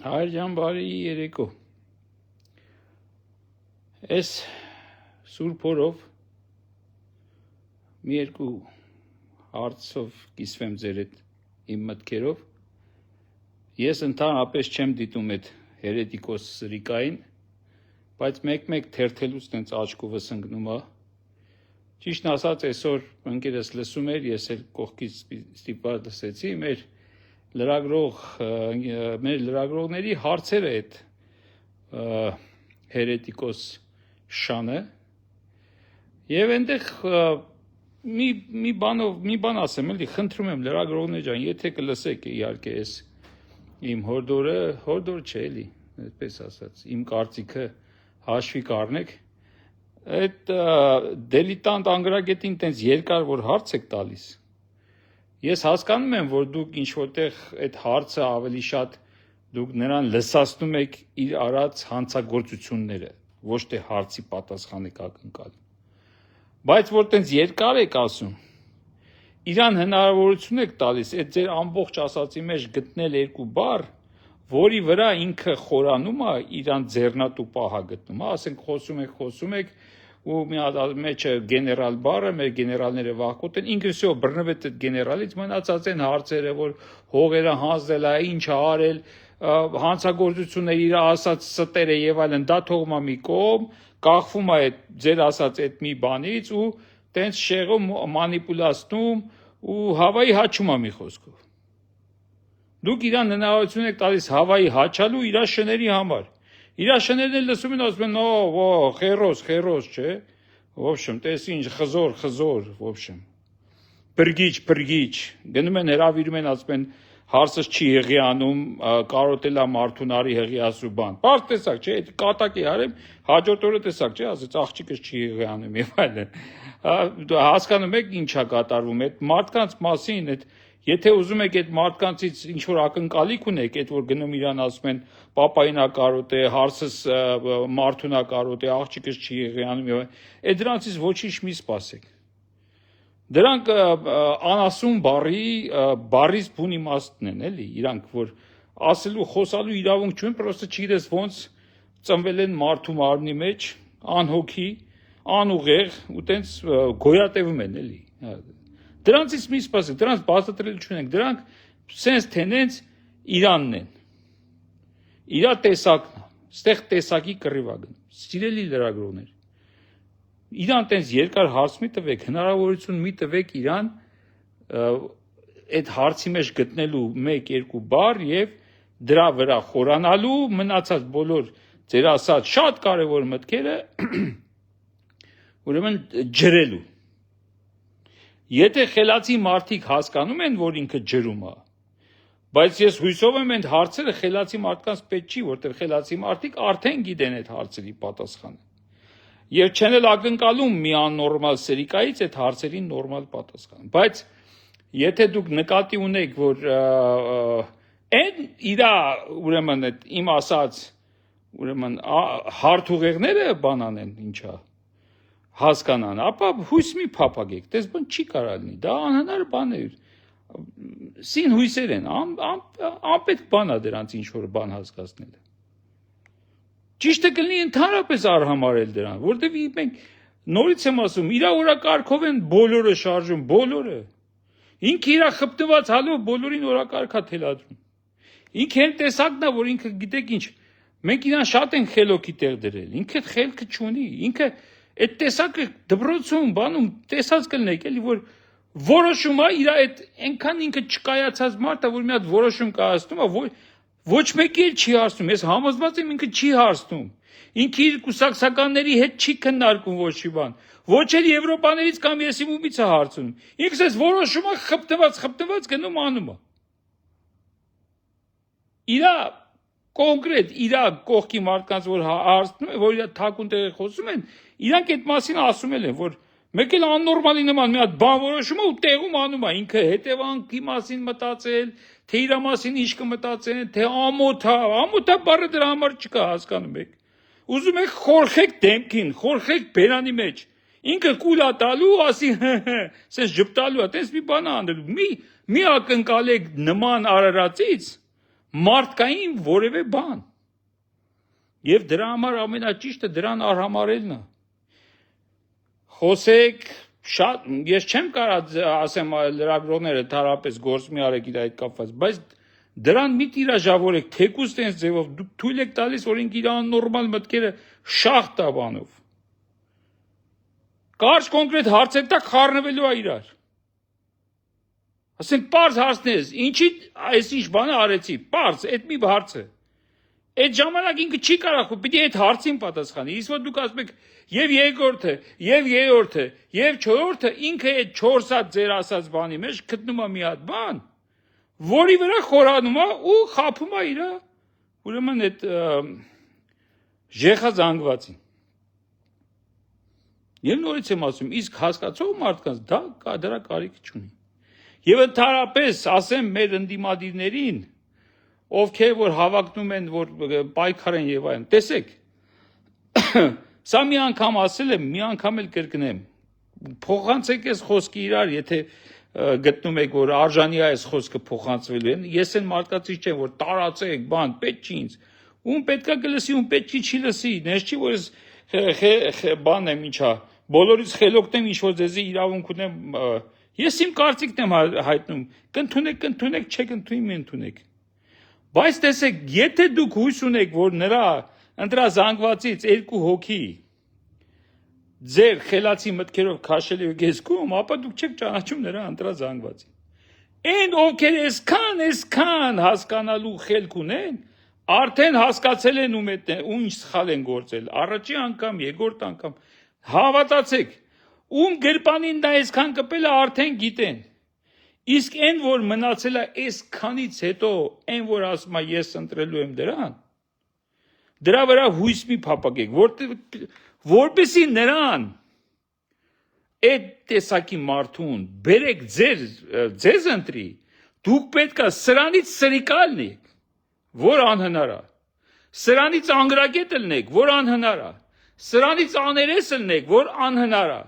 Հայր ջան, բարի երեկո։ Ես Սուրբ օրով մի երկու հարցով կիսվեմ ձեր հետ իմ մտքերով։ Ես ընդհանրապես չեմ դիտում այդ հերետիկոս սրիկային, բայց մեկ-մեկ թերթելուց տենց աչքովս ընկնում է։ Ճիշտն ասած, այսօր ընկերս լսում էր, ես էլ կողքից ստիպված լսեցի, մեր լրագրողների հարցերը այդ հերետիկոս շանը եւ այնտեղ մի բան ասեմ, էլի խնդրում եմ լրագրողներ ջան, եթե կլսեք իհարկե ես իմ հորդորը չէ էլի, այդպես ասած, իմ կարծիքը հաշվի կառնեք, այդ դիլետանտ անգրագետին տենց երկար որ հարց եք տալիս, ես հասկանում եմ, որ դուք ինչ-որտեղ այդ հարցը ավելի շատ դուք նրան լսացնում եք իր արած հանցագործությունները, ոչ թե հարցի պատասխան եք ակնկալում, բայց որ տենց երկար եք ասում, իրան հնարավորություն եք տալիս այդ ձեր ամբողջ ասածի մեջ գտնել երկու բառ, որի վրա ինքը խորանում է իրան ձեռնատու պահա գտնում, ասենք խոսում եք ու մի հատ մեջը գեներալ բառը, մեր գեներալները վախկոտ են, ինքը всё բռնվեց այդ գեներալից, մնացած են հարցերը, որ հողերը հանձնել է, ինչ է արել, հանցագործությունները իր ասած ստերը եւ այլն, դա թողումա մի կողմ, կախվում է այդ ձեր ասած այդ մի բանից ու տենց շեղում մանիպուլացնում ու հավայի հաչում է մի խոսքով։ Դուք իրան հնարավորություն եք տալիս հավայի հաչալու իր շների համար։ Իր շներն էլ լսում են, ասում են, խերոս, չէ։ В общем, տես ինչ խզոր, в общем։ Բրգիչ, գնում են հրավիրում են, ասում են, հարցս չի հեղի անում, կարոտել է մարդունարի հեղի ասու բան։ Բարդ տեսակ, չէ, այդ կատակի արեմ, հաջորդ օրը տեսակ, չէ, ասեց աղջիկս չի հեղի անում եւ այլն։ Հասկանում եք ինչ է կատարվում, այդ մարդկանց մասին, այդ եթե ուզում եք այդ մարդկանցից ինչ որ ակնկալիք ունեք, այդ որ գնում իրան ասում են պապայինա կարոտ է, հարցս մարդունա կարոտ է, աղջիկս չի եղի անում եւ այդ դրանցից ոչինչ մի սպասեք։ Դրանք անասուն բառից բուն իմաստն են, էլի, իրանք որ ասելու, խոսալու իրավունք չունեն, պրոստը չգիտես ոնց ծնվել են մարդու մարմնի մեջ, անհոգի, անուղեղ ու տենց գոյատևում են, էլի։ Դրանցից մի սպասեք, դրանց բացատրել չունենք, դրանք սենց թենենց իրանն են, իրա տեսակն է, ստեղ տեսակի կռիվ է գնում, սիրելի լրագրողներ, իրան տենց երկար հարց մի տվեք, հնարավորություն մի տվեք իրան այդ հարցի մեջ գտնելու մեկ-երկու բառ և դրա վրա խորանալու մնացած բոլոր ձեր ասած շատ կարևոր մտքերը ուրեմն ջրելու։ Եթե խելացի մարդիկ հասկանում են, որ ինքը ջրում է, բայց ես հույսով եմ այդ հարցերը խելացի մարդկանց պետք չի, որտեղ խելացի մարդիկ արդեն գիտեն այդ հարցերի պատասխանը։ Եվ չեն էլ ակնկալում մի աննորմալ սրիկայից այդ հարցերին նորմալ պատասխան։ Բայց եթե դուք նկատի ունեք, որ այն իրա ուրեմն այդ իմ ասած ուրեմն հարթուղեղները բանան են ինչա հասկանան, ապա հույս մի փափագեք, դες բան չի կարա լինի, դա անհնար բան է, սին հույսեր են, անպետք բան է դրանց ինչ-որ բան հասկացնելը, ճիշտը կլինի ընդհանրապես արհամարել դրան, որտև մենք նորից եմ ասում, իրա օրակարգով են բոլորը շարժում, բոլորը, ինքը իրա խպտված հալով բոլորին օրակարգա թելադրում, ինքը հեն տեսակն է, որ ինքը գիտեք ինչ, մենք իրան շատ են խելոքի տեղ դրել, ինքը խելքը չունի, ինքը այդ տեսակը դպրոցում բանում տեսած կլնեք, էլի որ որոշում է իր այդ այնքան ինքը չկայացած մարդ է, որ մի հատ որոշում կայացնում է, ոչ մեկի էլ չի հարցնում, ես համոզված եմ ինքը չի հարցնում, ինքը իր կուսակցականների հետ չի քննարկում ոչ մի բան, ոչ էլ եվրոպաներից կամ եսիմումից է հարցնում, ինքս այս որոշում է խպտված գնում անում է, իրա կոնկրետ իրա կողքի մարդկանց որ հարցնում են, որ իրա թակուն տեղի խոսում են, իրանք այդ մասին ասում են, որ մեկ էլ աննորմալի նման մի հատ բան որոշում է ու տեղում անում է, ինքը հետևանքի մասին մտածել, թե իրա մասին ինչ կմտածեն, թե ամոթա բառը դրա համար չկա, հասկանում եք։ Ուզում եք խորխեք դեմքին, խորխեք բերանի մեջ, ինքը կուլա տալու, ասի սենց ժպտալու է, տես մի բան է անդելու, մի ակնկալեք նման արարածից, մարդկային որևէ բան։ Եվ դրա համար ամենաճիշտը դրան արհամարելն է։ Խոսեք շատ, ես չեմ կարող ասեմ լրագրողները թարապես գործ մի արեք իր այդ կապված, բայց դրան մի տիրաժավորեք, թեկուզ տենց ձևով, դուք թույլ եք տալիս, որ ինք իր աննորմալ մտքերը շաղ տա բանով։ Կարճ կոնկրետ հարցեր տակ խառնվելու է իրար։ Ասենք պարզ հարցնես, ինչի այս ինչ բանը արեցի, պարզ, այդ մի հարց է։ Այդ ժամանակ ինքը չի կարող, պիտի այդ հարցին պատասխանի։ Իսկ որ դուք ասում եք եւ երկրորդը, եւ երրորդը, եւ չորրորդը, ինքը այդ 4 հատ ձեր ասած բանի մեջ գտնում է մի հատ բան, որի վրա խորանում է ու խափում է իր, ուրեմն այդ ժեխա զանգվածին։ Եվ նորից եմ ասում, իսկ հասկացող մարդկանց դրա կարիք չունի։ Եվ ընդհանրապես ասեմ մեր ընդդիմադիրներին, ովքեր որ հավակնում են, որ պայքար են եւ այլն, տեսեք, սա մի անգամ ասել եմ, մի անգամ էլ կրկնեմ, փոխանցեք այս խոսքը իրար, եթե գտնում եք, որ արժանի է այս խոսքը փոխանցվելու են, ես են մարդկացից չեմ, որ տարածեք, բան, պետք չի ինձ, ում պետքա կլսի, ում պետք չի լսի, նես չի, որ ես բան եմ ինչա, բոլորից խելոքն եմ, ինչ որ ձեզի իրավունք ունեմ, ես իմ կարծիքն եմ հայտնում, կընդունեք, չեք ընդունի, մի ընդունեք։ Բայց տեսեք, եթե դուք հույս ունեք, որ նրա ընտրազանգվածից 2 հոգի ձեր խելացի մտքերով քաշել եք գեսկում, ապա դուք չեք ճանաչում նրա ընտրազանգվածին։ Այն ովքեր այսքան հասկանալու խելք ունեն, արդեն հասկացել են ում ինչ սխալ են գործել, առաջի անգամ, երկրորդ անգամ, հավատացեք, ում գրպանին դա այսքան կպել է, արդեն գիտեն։ Իսկ այն, որ մնացել է այսքանից հետո, այն, որ ասում է ես ընտրելու եմ դրան, դրա վրա հույս մի փափագեք, որպեսզի նրան այդ տեսակի մարդուն բերեք ձեզ ընտրի, դուք պետք է սրանից սրիկալ լինեք, որ անհնար է, սրանից անգրագետ լինեք, որ անհնար է, սրանից աներես լինեք, որ անհնար է,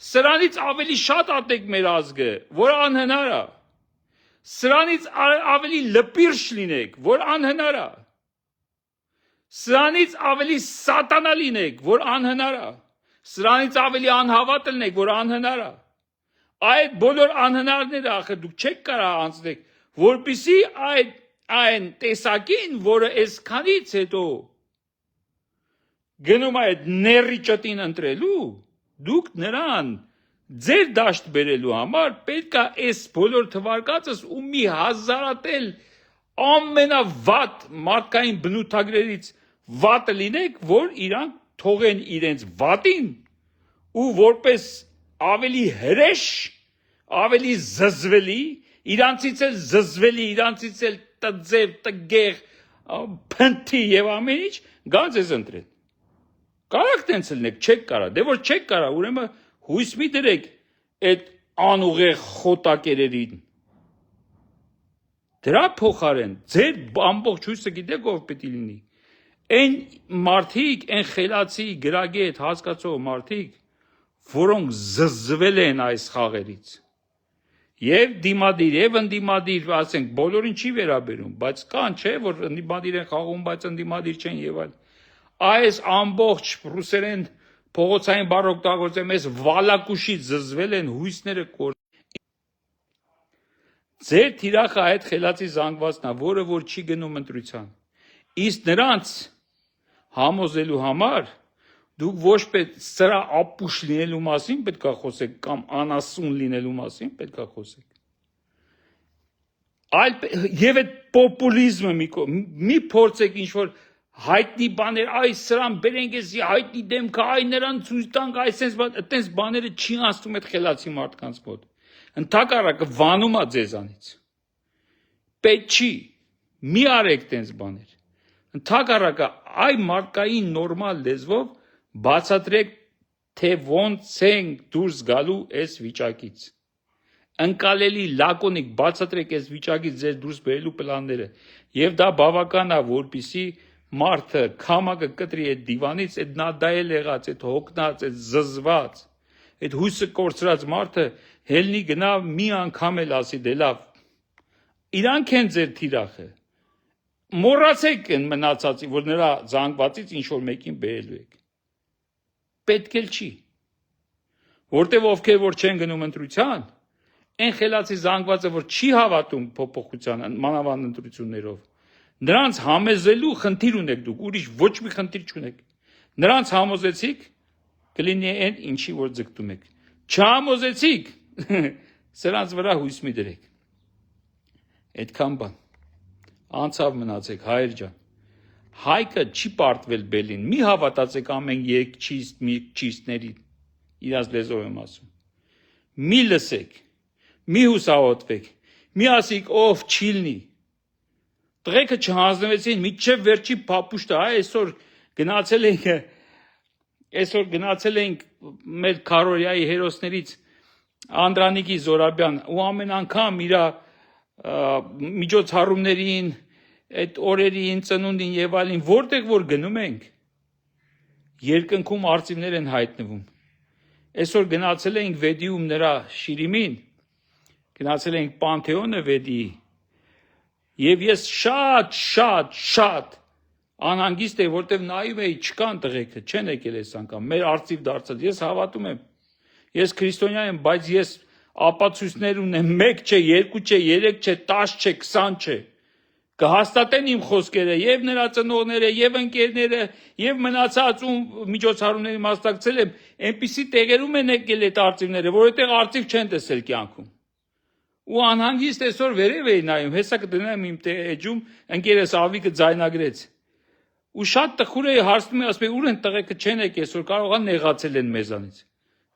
սրանից ավելի շատ ատեք մեր ազգը, որ անհնար է, սրանից ավելի լպիրշ լինեք, որ անհնար է, սրանից ավելի սատանա լինեք, որ անհնար է, սրանից ավելի անհավատ լինեք, որ անհնար է, այդ բոլոր անհնարները ախր դուք չեք կարող անցնեք, որպեսզի այն տեսակին, որը այսքանից հետո գնում այդ ների ճտին ընտրելու, դուք նրան ձեր դաշտ բերելու համար պետք է այս բոլոր թվարկածս ու մի հազարատել ամենավատ մարդկային բնութագրերից վատը լինեք, որ իրանք թողեն իրենց վատին ու որպես ավելի հրեշ, ավելի զզվելի, իրանցից էլ զզվելի, իրանցից էլ տձև, տգեղ, փնթի եւ ամեն ինչ գան ձեզ ընտրեն։ Կարակ տենց լինեք, չեք կարա, դե որ չեք կարա, ուրեմն հույս մի դրեք այդ անուղեղ խոտակերերին։ Դրա փոխարեն ձեր ամբողջ հույսը գիտեք ով պետք է լինի։ Այն մարդիկ, այն խելացի, գրագետ, հասկացող մարդիկ, որոնք զզվել են այս խաղերից։ Եվ դիմադիր, եւ ընդդիմադիր, ասենք, բոլորին չի վերաբերում, բայց կան, չէ, որ ընդդիմադիր են խաղում, բայց ընդդիմադիր չեն եւ այլ։ Այս ամբողջ ռուսերեն փողոցային բառ օգտագործեմ, այս վալակուշից զզվել են հույսները կոր։ Ձեր թիրախը այդ խելացի զանգվածն է, որը որ չի գնում ընտրության։ Իսկ նրանց համոզելու համար դուք ոչ պետք սրա ապուշ լինելու մասին պետք է խոսեք կամ անասուն լինելու մասին պետք է խոսեք։ Եվ այդ պոպուլիզմը մի փորձեք ինչ-որ հայտնի բաներ, այ սրան բերենք էսի հայտնի դեմքը, այ նրան ցույց տանք, այտենց բաները չի անցնում այդ խելացի մարդկանց մոտ։ Ընդհակառակը վանում է ձեզանից։ Պետք չի, մի արեք տենց բաներ։ Ընդհակառակը այ մարդկային նորմալ լեզվով բացատրեք, թե ոնց ենք դուրս գալու այս վիճակից։ Ընկալելի լակոնիկ բացատրեք այս վիճակից ձեր դուրս բերելու պլանները։ Եվ դա բավական է, որպեսզի մարդը քամակը կտրի այդ դիվանից, այդ նադայել եղած, այդ հոգնած, այդ զզված, այդ հույսը կորցրած մարդը հելնի գնա մի անգամ էլ ասի դե լավ, իրանք են ձեր թիրախը, մոռացեք այն մնացածի, որ նրա զանգվածից ինչ որ մեկին բերելու եք։ Պետք էլ չի։ Որտեվ ովքեր որ չեն գնում ընտրության, այն խելացի զանգվածը, որ չի հավատում փոփոխությանը, մանավանդ ընտրություններով, նրանց համեզելու խնդիր ունեք դուք, ուրիշ ոչ մի խնդիր չունեք։ Նրանց համոզեցիք, կլինի այն ինչի որ ձգտում եք։ Չհամոզեցիք, սրանց վրա հույս մի դրեք։ Այդքան բան։ Անցավ մնացեք, հայր ջան։ Հայկը չի պարտվել բելին, մի հավատացեք ամեն երկչիստներին, իրաց լեզով եմ ասում։ Մի լսեք, մի հուսահոտվեք, մի ասիք ով չիլնի։ Տղեկը չհանձնվեցին, միջև վերջի փապուշտը, այսօր գնացել ենք մեր քարորիայի հերոսներից Անդրանիկի Զորաբյան ու ամեն անգամ իր միջոցառումներին, այդ օրերին, ծնունդին եւ այլն, որտեղ որ գնում ենք, երկնքում արծիվներ են հայտնվում։ Այսօր գնացել ենք Վեդիում նրա շիրիմին, գնացել ենք Պանթեոնը Վեդիի, եւ ես շատ անհանգիստ եմ, որտեղ նայում էի, չկան տղեկը, չեն եկել այս անգամ, մեր արծիվ դարձած, ես հավատում եմ, ես քրիստոնյա եմ, բայց ես ապացույցներ ունեմ, 1 չէ, 2 չէ, 3 չէ, 10 չէ, 20 չէ, կհաստատեն իմ խոսքերը, եւ նրա ծնողները, եւ ընկերները, եւ մնացած ու միջոցառումների մասնակցել եմ, այնպիսի տեղերում են եկել այդ արծիվները, որ այդտեղ արծիվ չեն տեսել կյանքում։ Ու անհանգիստ այսօր վերև էի նայում, հեսա կդնեմ իմ էջում, ընկերս Ավիկը ձայնագրեց։ Ու շատ տխուր էի հարցնում եմ, ասում եմ, ուր են տղեկը չեն եկել, այսօր կարողա նեղացել են մեզանից։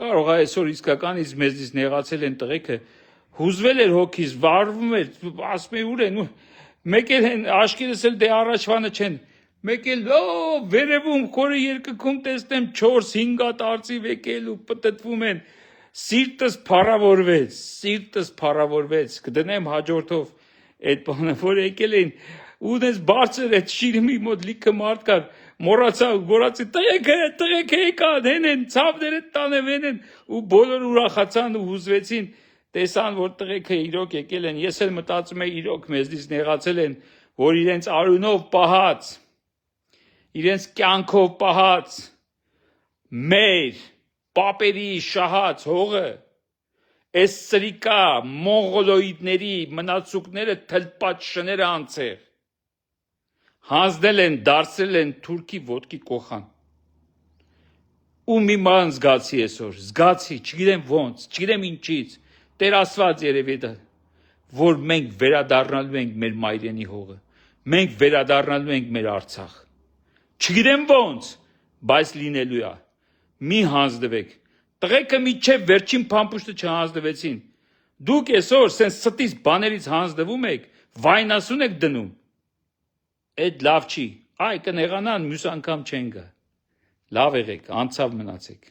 Կարողա այսօր իսկականից մեզից նեղացել են տղեկը, հուզվել էր հոգիս, վարվում էր, ասում եմ ուր են, մեկ էլ են աշկերս էլ դե առաջվանը չեն, մեկ էլ վերևում խորը երկնքում տեսնեմ 4-5 հատ արծիվ եկել ու պտտվում են, սիրտս փառավորվեց, կդնեմ հաջորդով այդ բանը, որ եկել էին, ու դες բարձր այդ շիրիմի մոտ լիքը մարդ կար, մոռացա ու գորացի, տղեկը եկան, հեն են, ցավները տանեմ հեն են, ու բոլոր ուրախացան ու հուզվեցին, տեսան, որ տղեկը իրոք եկել են, ես էլ մտածում եմ իրոք մեզնից նեղացել են, որ իրենց արյունով պահած, իրենց կյանքով պահած, մեր պապերի շահած հողը, այս սրիկա մոնղոլոիդների մնացուկները թլպած շները անցեղ, հանձնել են, դարձրել են թուրքի ոտքի կոխան։ Ու մի ման զգացի այսօր, չգիտեմ ոնց, չգիտեմ ինչից, Տեր Աստված երևի դա, որ մենք վերադառնալու ենք մեր մայրենի հողը, մենք վերադառնալու ենք մեր Արցախ։ Չգիտեմ ոնց, բայց լինելու է։ Մի հանձնվեք։ Տղեկը միջև վերջին փամփուշտը չհանձնվեցին։ Դուք այսօր սենց ստից բաներից հանձնվում եք, վայնասուն եք դնում։ Այդ լավ չի։ Այ կնեղանան, մյուս անգամ չեն գա։ Լավ եղեք, անցավ մնացեք։